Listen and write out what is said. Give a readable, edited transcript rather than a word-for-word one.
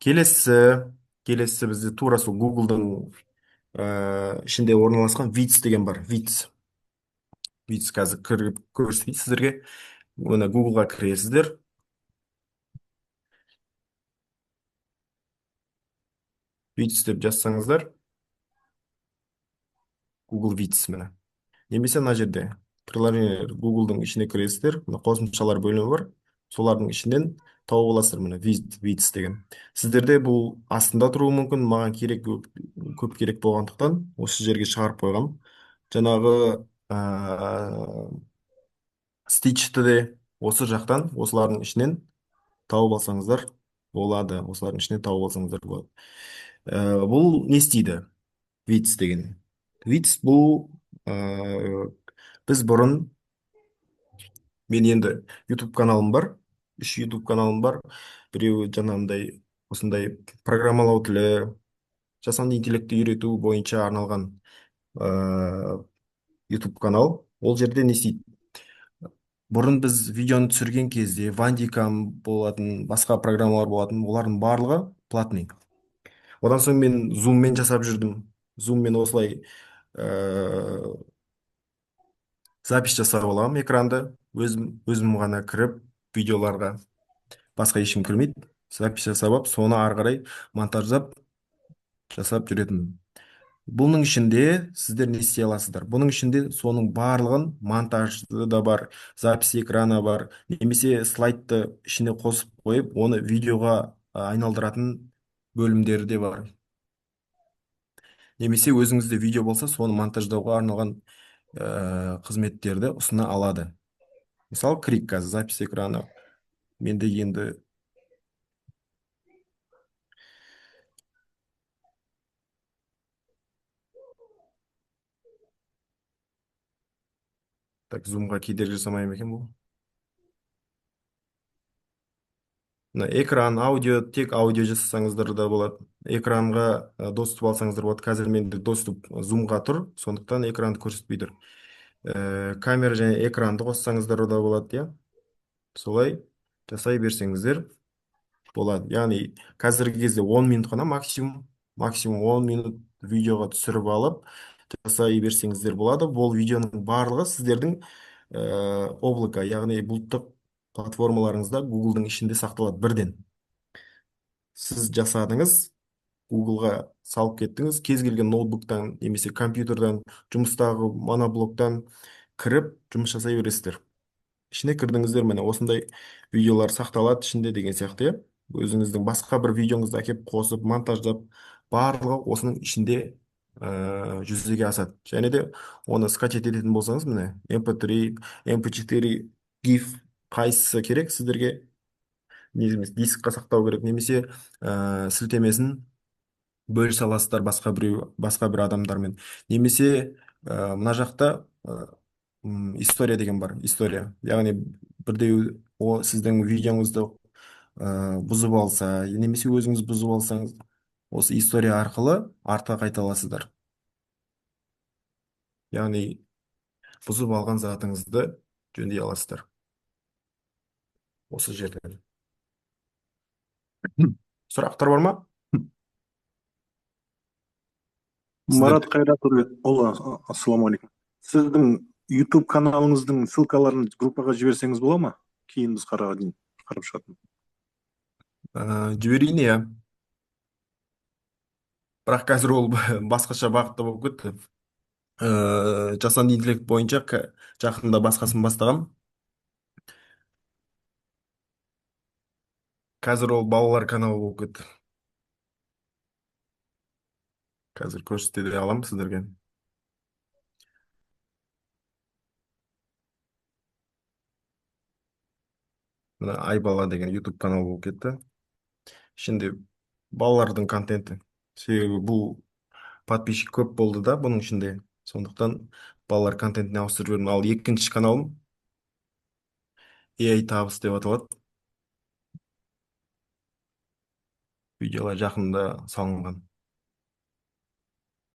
Келесі келесі бізде тура сол Google'дың ішінде орналасқан Витс деген бар. Витс қазір кіріп көрсетейін сіздерге. Оны Googleға кіресіздер. Витс деп жазсаңыздар, Google Витс міне. Немесе мына жерде приложение Google'дың ішіне кіресіздер. Мына қосымшалар бөлімі бар. Солардың ішінен тауып аласыздар міне Витс деген. Сіздерде бұл астында тұруы мүмкін. Маған керек көп керек болғандықтан осы жерге шығарып қойғам. Жаңағы стичті де осы жақтан осылардың ішінен тауып алсаңыздар болады. Осылардың ішінен тауып алсаңыздар болады. Бұл не істейді? Витс деген. Витс бұл біз бұрын, мен енді YouTube каналым бар. Үш YouTube каналым бар. Біреуі жаңағындай осындай программалау тілі, жасанды интеллектті үйрету бойынша арналған YouTube канал. Ол жерде не істейді? Бұрын біз видеоны түсірген кезде Вандикам болатын, басқа программалар болатын, олардың барлығы платный. Одан соң мен зуммен жасап жүрдім. Зуммен осылай запись жасап аламын экранды. Өзім ғана кіріп видеоларға, басқа ешкім кірмейді. Запись жасап алып, соны ары қарай монтаждап жасап жүретінмін. Бұның ішінде сіздер не істей аласыздар? Бұның ішінде соның барлығын монтажы да бар, запись экраны бар, немесе слайдты ішіне қосып қойып, оны видеоға айналдыратын бөлімдері де бар. Немесе өзіңізде видео болса, соны монтаждауға арналған қызметтерді ұсына алады. Мысалы, крик қазір, запись экраны. Менде енді так зумға кедергі жасамай ма екен бұл? Мына экран, аудио, тек аудио жасасаңыздар да болады. Экранға доступ алсаңыздар болады. Қазір менде доступ зумға тұр, сондықтан экранды көрсетпей тұр. Камера және экранды қоссаңыздар да болады, иә. Солай жасай берсеңіздер болады. Яғни қазіргі кезде 10 минут қана максимум 10 минут видеоға түсіріп алып жасай берсеңіздер болады. Бұл видеоның барлығы сіздердің облако, яғни бұлттық платформаларыңызда Google'дың ішінде сақталады бірден. Сіз жасадыңыз, Googleға салып кеттіңіз, кез келген ноутбуктан немесе компьютерден, жұмыстағы моноблоктан кіріп жұмыс жасай бересіздер. Ішіне кірдіңіздер, міне осындай видеолар сақталады ішінде деген сияқты, иә. Өзіңіздің басқа бір видеоңызды әкеп қосып, монтаждап, барлығы осының ішінде жүзеге асады. Және де оны скачать ететін болсаңыз, міне MP3, MP4, GIF қайсысы керек сіздерге? Дискқа сақтау керек, немесе сілтемесін бөлісе аласыздар басқа бір адамдармен. Немесе мына жақта история деген бар. История, яғни бірдеу сіздің видеоңызды бұзып алса, немесе өзіңіз бұзып алсаңыз, осы история арқылы артқа қайта аласыздар. Яғни бұзып алған затыңызды жөндей аласыздар осы жерден. Сұрақтар бар ма? Марат Сіздерде? Қайратұлы, ассалаумағалейкум. Сіздің YouTube каналыңыздың ссылкаларын группаға жіберсеңіз бола ма? Кейін біз қарап шығатын. Жіберейін, иә. Бірақ қазір ол басқаша бағытта болып кетті. Жасанды интеллект бойынша жақында басқасын бастағам. Қазір ол балалар каналы болып кетті. Қазір көрсете де аламын сіздерге. Мына Айбала деген YouTube канал болып кетті. Ішінде балалардың контенті. Себебі бұл подписчик көп болды да бұның ішінде. Сондықтан балалар контентіне ауыстырып жібердім. Ал екінші каналым AI табыс деп аталады. Видеолар жақында салынған.